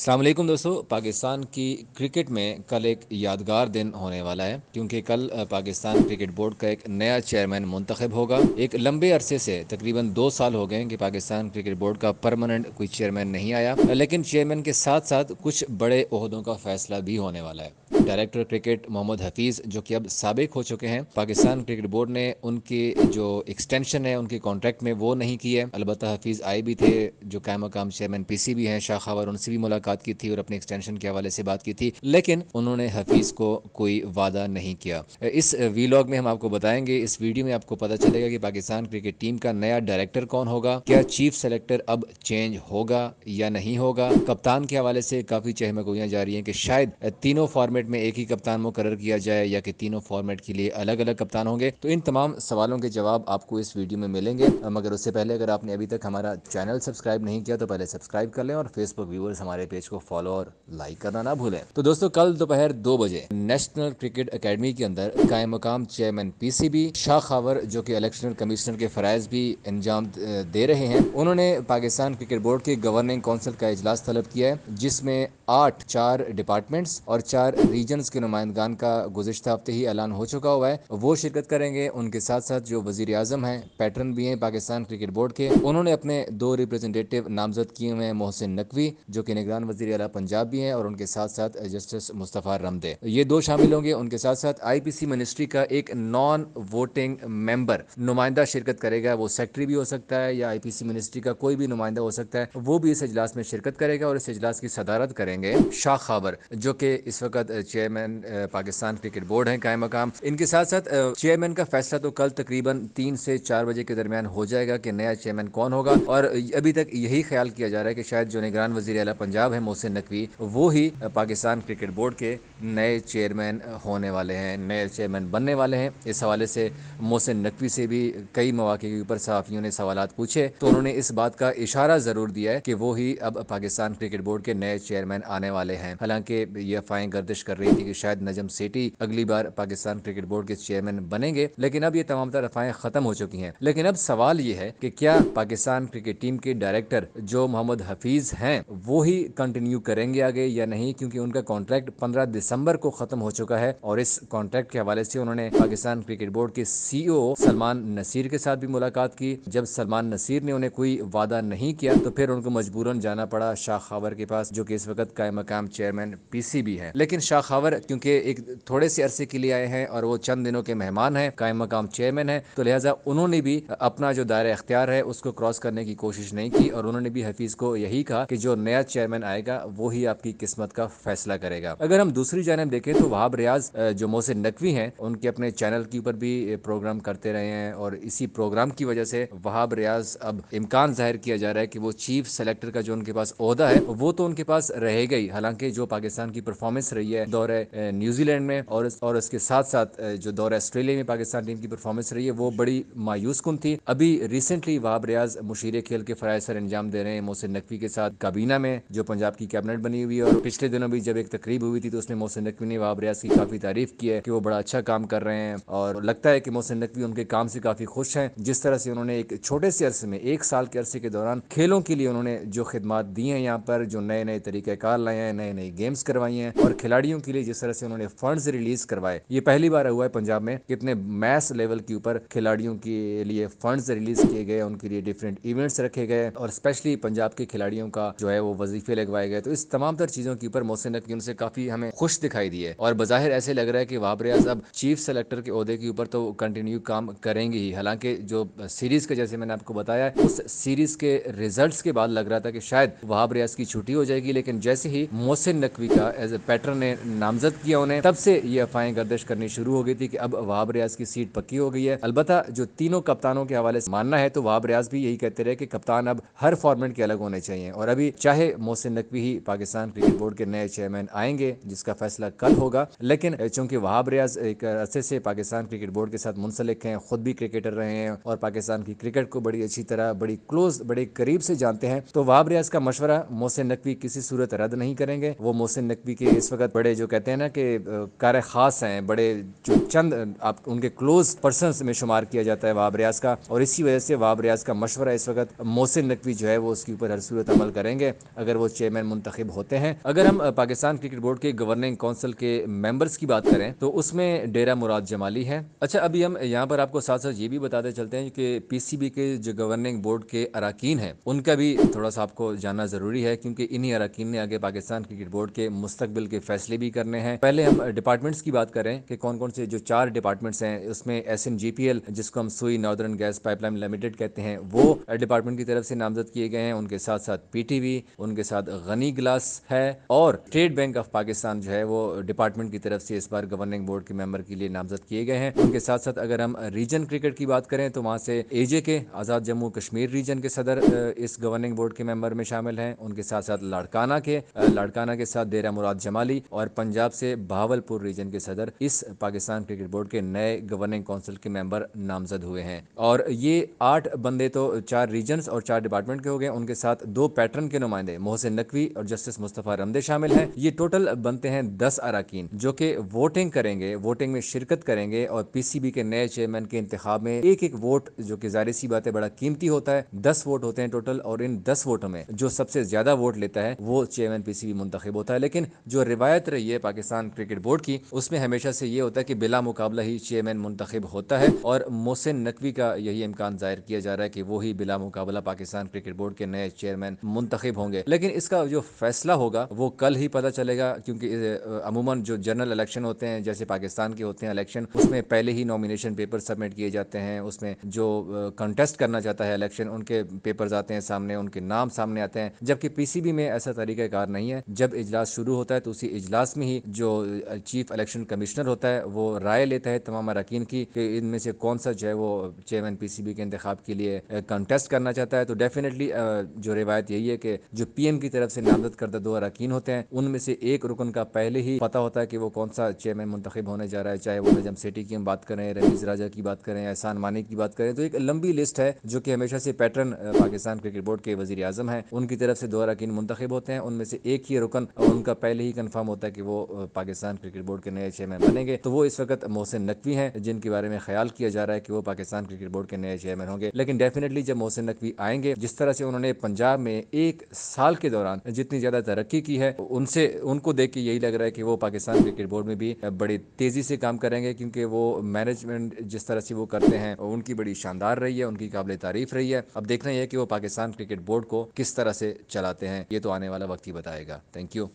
अस्सलाम वालेकुम दोस्तों। पाकिस्तान की क्रिकेट में कल एक यादगार दिन होने वाला है, क्योंकि कल पाकिस्तान क्रिकेट बोर्ड का एक नया चेयरमैन मुंतखब होगा। एक लंबे अरसे से तकरीबन 2 साल हो गए हैं कि पाकिस्तान क्रिकेट बोर्ड का परमानेंट कोई चेयरमैन नहीं आया, लेकिन चेयरमैन के साथ साथ कुछ बड़े ओहदों का फैसला भी होने वाला है। डायरेक्टर क्रिकेट मोहम्मद हफीज़, जो कि अब साबिक हो चुके हैं, पाकिस्तान क्रिकेट बोर्ड ने उनकी जो एक्सटेंशन है उनके कॉन्ट्रैक्ट में वो नहीं की है। अलबत्ता हफीज़ आए भी थे, जो कायम मकाम चेयरमैन पीसीबी हैं शाह खबर, उनसे भी मुलाकात की थी और अपने एक्सटेंशन के हवाले से बात की थी, लेकिन उन्होंने हफीज़ को कोई वादा नहीं किया। इस वीलॉग में हम आपको बताएंगे, इस वीडियो में आपको पता चलेगा कि पाकिस्तान क्रिकेट टीम का नया डायरेक्टर कौन होगा, क्या चीफ सेलेक्टर अब चेंज होगा या नहीं होगा। कप्तान के हवाले से काफ़ी चहमगोइयाँ जा रही हैं कि शायद तीनों फॉर्मेट में एक ही कप्तान मुकर्रर किया जाए या कि तीनों फॉर्मेट के लिए अलग अलग कप्तान होंगे। तो इन तमाम सवालों के जवाब आपको इस वीडियो में मिलेंगे, मगर उससे पहले अगर आपने अभी तक हमारा चैनल सब्सक्राइब नहीं किया तो पहले सब्सक्राइब कर लें और फेसबुक व्यूअर्स हमारे पेज को फॉलो और लाइक करना ना भूलें। तो दोस्तों, कल दोपहर 2 बजे नेशनल क्रिकेट अकेडमी के अंदर कायम मकाम चेयरमैन पीसीबी शाह खावर, जो कि इलेक्शन कमिश्नर के फ़राइज़ भी अंजाम दे रहे हैं, उन्होंने पाकिस्तान क्रिकेट बोर्ड के गवर्निंग काउंसिल का इजलास तलब किया है, जिसमें 4 डिपार्टमेंट्स और 4 रीजन्स के नुमाइंदगान का गुज़िश्ता हफ्ते ही ऐलान हो चुका हुआ है, वो शिरकत करेंगे। उनके साथ साथ जो वज़ीर आज़म हैं, पैटर्न भी हैं पाकिस्तान क्रिकेट बोर्ड के, उन्होंने अपने 2 रिप्रेजेंटेटिव नामजद किए हुए हैं, मोहसिन नकवी जो कि निगरान वज़ीर आला पंजाब भी हैं, और उनके साथ साथ जस्टिस मुस्तफ़ा रमदे, ये 2 शामिल होंगे। उनके साथ साथ आईपीसी मिनिस्ट्री का एक नॉन वोटिंग मेंबर नुमाइंदा शिरकत करेगा। वो सेक्रेटरी भी हो सकता है या आईपीसी मिनिस्ट्री का कोई भी नुमाइंदा हो सकता है, वो भी इस इजलास में शिरकत करेगा और इस इजलास की सदारत करेंगे शाह खाबर, जो कि इस वक्त चेयरमैन पाकिस्तान क्रिकेट बोर्ड हैं कायम मकाम। इनके साथ साथ चेयरमैन का फैसला तो कल तकरीबन 3 से 4 बजे के दरमियान हो जाएगा कि नया चेयरमैन कौन होगा, और अभी तक यही ख्याल किया जा रहा है कि शायद जो निगरान वज़ीर आला पंजाब है मोहसिन नकवी, वो ही पाकिस्तान क्रिकेट बोर्ड के नए चेयरमैन होने वाले हैं, नए चेयरमैन बनने वाले हैं। इस हवाले से मोहसिन नकवी से भी कई मौके के ऊपर सहाफ़ियों ने सवालात पूछे, तो उन्होंने इस बात का इशारा ज़रूर दिया है कि वो ही अब पाकिस्तान क्रिकेट बोर्ड के नए चेयरमैन आने वाले हैं। हालांकि ये अफवाहें गर्दिश कर रही थी कि शायद नजम सेठी अगली बार पाकिस्तान क्रिकेट बोर्ड के चेयरमैन बनेंगे, लेकिन अब ये तमाम तर अफवाहें खत्म हो चुकी हैं। लेकिन अब सवाल ये है कि क्या पाकिस्तान क्रिकेट टीम के डायरेक्टर जो मोहम्मद हफीज़ हैं, वो ही कंटिन्यू करेंगे आगे या नहीं, क्योंकि उनका कॉन्ट्रैक्ट 15 दिसंबर को ख़त्म हो चुका है, और इस कॉन्ट्रैक्ट के हवाले से उन्होंने पाकिस्तान क्रिकेट बोर्ड के सीईओ सलमान नसीर के साथ भी मुलाकात की। जब सलमान नसीर ने उन्हें कोई वादा नहीं किया तो फिर उनको मजबूरन जाना पड़ा शाह खावर के पास, जो कि इस वक्त कायम मकाम चेयरमैन पीसीबी है। लेकिन शाह खावर क्योंकि एक थोड़े से अरसे के लिए आए हैं और वो चंद दिनों के मेहमान हैं, कायम मकाम चेयरमैन है, तो लिहाजा उन्होंने भी अपना जो दायरा इख्तियार है उसको क्रॉस करने की कोशिश नहीं की, और उन्होंने भी हफीज को यही कहा कि जो नया चेयरमैन आएगा वो ही आपकी किस्मत का फैसला करेगा। अगर हम दूसरी जानब देखें तो वहाब रियाज जो मोहसिन नकवी हैं, उनके अपने चैनल के ऊपर भी प्रोग्राम करते रहे हैं, और इसी प्रोग्राम की वजह से वहाब रियाज अब इम्कान जाहिर किया जा रहा है कि वो चीफ सेलेक्टर का जो उनके पास ओहदा है वो तो उनके पास रहेगा ही। हालांकि जो पाकिस्तान की परफॉर्मेंस रही है दौरे न्यूजीलैंड में और उसके साथ साथ जो दौरे ऑस्ट्रेलिया में पाकिस्तान टीम की परफॉर्मेंस रही है वो बड़ी मायूस कुन थी। अभी रिसेंटली वहाब रियाज मुशीर खेल के फ़राइज़ सर अंजाम दे रहे हैं मोहसिन नकवी के साथ काबीना में, जो पंजाब की कैबिनेट बनी हुई है, और पिछले दिनों भी जब एक तकरीब हुई थी तो उसमें मोहसिन नकवी ने वहाब रियाज की काफ़ी तारीफ की है कि वो बड़ा अच्छा काम कर रहे हैं, और लगता है कि मोहसिन नकवी उनके काम से काफ़ी खुश हैं। जिस तरह से उन्होंने एक छोटे से अरसे में 1 साल के अरसे के दौरान खेलों के लिए उन्होंने जो खिदमात दी हैं, यहाँ पर जो नए नए तरीक़ेकार लाए हैं, नए नए गेम्स करवाई हैं, और खिलाड़ियों के लिए जिस तरह से उन्होंने फंड्स रिलीज करवाए, ये पहली बार हुआ है पंजाब में कितने मैस लेवल के ऊपर खिलाड़ियों के लिए फंड्स रिलीज किए गए, उनके लिए डिफरेंट इवेंट्स रखे गए, और स्पेशली पंजाब के खिलाड़ियों का जो है वो वजीफे लगवाए गए। तो इस तमाम तर चीज़ों के ऊपर मोहसिन नकवी उनसे काफ़ी हमें खुश दिखाई दी है, और बज़ाहिर ऐसे लग रहा है कि वहाब रियाज अब चीफ सेलेक्टर के ओहदे के ऊपर तो कंटिन्यू काम करेंगे ही। हालांकि जो सीरीज़ के जैसे मैंने आपको बताया, उस सीरीज़ के रिजल्ट्स के बाद लग रहा था कि शायद वहाब रियाज की छुट्टी हो जाएगी, लेकिन जैसे ही मोहसिन नकवी का एज ए पैटर्न ने नामजद किया उन्हें, तब से ये अफवाहें गर्दिश करनी शुरू हो गई थी कि अब वहाब रियाज की सीट पक्की हो गई है। अलबत्ता जो तीनों कप्तानों के हवाले से मानना है तो वहाब रियाज भी यही कहते रहे कि कप्तान अब हर फॉर्मेट के अलग होने चाहिए, और अभी चाहे मोहसिन नकवी ही पाकिस्तान क्रिकेट बोर्ड के नए चेयरमैन आएंगे जिसका फैसला कल होगा, लेकिन चूंकि वहाब रियाज एक अरसे से पाकिस्तान क्रिकेट बोर्ड के साथ मुंसलिक हैं, खुद भी क्रिकेटर रहे हैं और पाकिस्तान की क्रिकेट को बड़ी अच्छी तरह, बड़ी क्लोज, बड़े करीब से जानते हैं, तो वहाब रियाज का मशवरा मोहसिन नकवी किसी सूरत रद्द नहीं करेंगे। वो मोहसिन नकवी के इस वक्त बड़े जो कहते हैं ना कि कार खास हैं, बड़े जो चंद आप उनके क्लोज पर्सन में शुमार किया जाता है वहाब रियाज का, और इसी वजह से वहाब रियाज का मशवरा इस वक्त मोहसिन नकवी जो है वो उसके ऊपर हर सूरत अमल करेंगे। अगर वो चेयरमैन मुंतखब होते हैं। अगर हम पाकिस्तान क्रिकेट बोर्ड के गवर्निंग काउंसिल के मेंबर्स की बात करें तो उसमें डेरा मुराद जमाली है। अच्छा, अभी हम यहाँ पर आपको साथ साथ ये भी बताते चलते हैं कि पीसीबी के जो गवर्निंग बोर्ड के अरकान हैं उनका भी थोड़ा सा आपको जानना जरूरी है, क्योंकि इन्हीं अरकान ने आगे पाकिस्तान क्रिकेट बोर्ड के मुस्तकबिल के फैसले भी करने हैं। पहले हम डिपार्टमेंट्स की बात करें कि कौन कौन से जो 4 डिपार्टमेंट्स हैं, उसमें SNGPL जिसको हम सुई नॉर्दर्न गैस पाइपलाइन लिमिटेड कहते हैं वो डिपार्टमेंट की तरफ से नामजद किए गए हैं। उनके साथ साथ PTV, उनके साथ गनी ग्लास है और स्टेट बैंक ऑफ पाकिस्तान जो है वो डिपार्टमेंट की तरफ से इस बार गवर्निंग बोर्ड के मेंबर के लिए नामजद किए गए हैं। उनके साथ साथ अगर हम रीजन क्रिकेट की बात करें तो वहाँ से AJ आज़ाद जम्मू कश्मीर रीजन के सदर इस गवर्निंग बोर्ड के मेंबर में शामिल हैं। उनके साथ साथ लाड़काना के साथ डेरा मुराद जमाली और पंजाब से बहावलपुर रीजन के सदर इस पाकिस्तान क्रिकेट बोर्ड के नए गवर्निंग काउंसिल के मेंबर नामजद हुए हैं। और ये 8 बंदे तो 4 रीजन्स और 4 डिपार्टमेंट के हो गए। उनके साथ 2 पैटर्न के नुमाइंदे मोहसिन नकवी और जस्टिस मुस्तफ़ा रमदे शामिल हैं। ये टोटल बनते हैं 10 अरकान जो कि वोटिंग करेंगे, वोटिंग में शिरकत करेंगे और PCB के नए चेयरमैन के इंतखाब में एक एक वोट, जो कि जाहिर सी बात है बड़ा कीमती होता है, 10 वोट होते हैं टोटल, और इन 10 वोटों में जो सबसे ज्यादा वोट लेता है वो चेयरमैन PCB मुंतखब होता है। लेकिन जो रिवायत रही है पाकिस्तान क्रिकेट बोर्ड की उसमें हमेशा से ये होता है कि बिला मुकाबला ही चेयरमैन मुंतखब होता है और मोहसिन नकवी का यही इम्कान जाहिर किया जा रहा है कि वो ही बिला मुकाबला पाकिस्तान क्रिकेट बोर्ड के नए चेयरमैन मुंतखब होंगे। लेकिन इसका जो फैसला होगा वो कल ही पता चलेगा, क्योंकि अमूमन जो जनरल इलेक्शन होते हैं जैसे पाकिस्तान के होते हैं इलेक्शन, उसमें पहले ही नॉमिनेशन पेपर सबमिट किए जाते हैं। उसमें जो कंटेस्ट करना चाहता है इलेक्शन उनके पेपर्स आते हैं सामने, उनके नाम सामने आते हैं। जबकि PCB में ऐसा तरीक़ाकार नहीं है। जब इजलास शुरू होता है तो उसी इजलास में ही जो चीफ इलेक्शन कमिश्नर होता है वो राय लेता है तमाम अरकान की कि इनमें से कौन सा जो है वो चेयरमैन PCB के इंतखाब के लिए कंटेस्ट करना चाहता है। तो डेफिनेटली जो रिवायत यही है कि जो PM की तरफ से नामजद करदा 2 अरकान होते हैं उनमें से एक रुकन का पहले ही पता होता है कि वो कौन सा चेयरमैन मुंतखब होने जा रहा है। चाहे वो नजम सेठी की हम बात करें, रमीज राजा की बात करें, एहसान मानी की बात करें, तो एक लंबी लिस्ट है जो कि हमेशा से पैटर्न पाकिस्तान क्रिकेट बोर्ड के वजीर आजम है उनकी तरफ से 2 अरकान मुंतखब होते हैं। उनमें से एक ही रुकन उनका पहले ही कन्फर्म होता है कि वो पाकिस्तान क्रिकेट बोर्ड के नए चेयरमैन बनेंगे। तो वो इस वक्त मोहसिन नकवी हैं जिनके बारे में ख्याल किया जा रहा है कि वो पाकिस्तान क्रिकेट बोर्ड के नए चेयरमैन होंगे। लेकिन डेफिनेटली जब मोहसिन नकवी आएंगे, जिस तरह से उन्होंने पंजाब में 1 साल के दौरान जितनी ज्यादा तरक्की की है, उनसे उनको देख के यही लग रहा है कि वो पाकिस्तान क्रिकेट बोर्ड में भी बड़ी तेजी से काम करेंगे, क्योंकि वो मैनेजमेंट जिस तरह से वो करते हैं उनकी बड़ी शानदार रही है, उनकी काबिल तारीफ रही है। अब देखना यह है कि वो पाकिस्तान क्रिकेट बोर्ड को किस तरह से चलाते हैं, ये तो आने वाला वक्त ही बताएगा। Thank you.